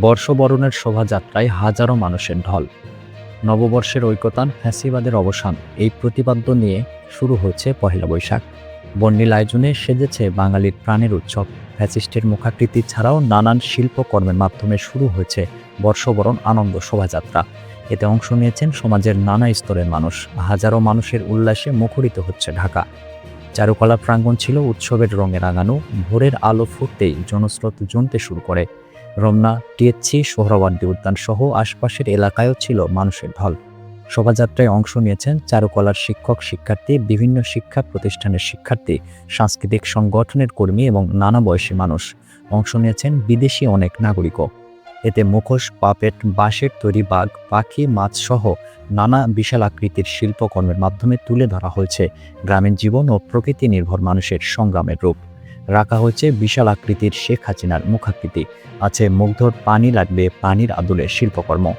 বর্ষবরণের শোভাযাত্রায় হাজারো মানুষের ঢল। নববর্ষের ঐকতান, ফ্যাসিবাদের অবসান, এই প্রতিপাদ্য নিয়ে শুরু হচ্ছে পহেলা বৈশাখ। বর্ণিল আয়োজনে সেজেছে বাঙালির প্রাণের উৎসব। ফ্যাসিস্টের মুখাকৃতি ছাড়াও নানান শিল্পকর্মের মাধ্যমে শুরু হয়েছে বর্ষবরণ আনন্দ শোভাযাত্রা। এতে অংশ নিয়েছেন সমাজের নানা স্তরের মানুষ। হাজারো মানুষের উল্লাসে মুখরিত হচ্ছে ঢাকা। চারুকলা প্রাঙ্গণ ছিল উৎসবের রঙে রাঙানো। ভোরের আলো ফুটতেই জনস্রোত জমতে শুরু করে। রমনা, টিএসসি, সোহরাওয়ার্দী উদ্যান সহ আশপাশের এলাকায়ও ছিল মানুষের ঢল। শোভাযাত্রায় অংশ নিয়েছেন চারুকলার শিক্ষক শিক্ষার্থী, বিভিন্ন শিক্ষা প্রতিষ্ঠানের শিক্ষার্থী, সাংস্কৃতিক সংগঠনের কর্মী এবং নানা বয়সী মানুষ। অংশ নিয়েছেন বিদেশি অনেক নাগরিকও। এতে মুখোশ, পাপেট, বাঁশের তৈরি বাঘ, পাখি, মাছ সহ নানা বিশাল আকৃতির শিল্পকর্মের মাধ্যমে তুলে ধরা হয়েছে গ্রামীণ জীবন ও প্রকৃতি নির্ভর মানুষের সংগ্রামের রূপ। রাখা হয়েছে বিশাল আকৃতির শেখ হাসিনার মুখাকৃতি। আছে মুগ্ধর পানি লাগবে পানির আদলের শিল্পকর্ম।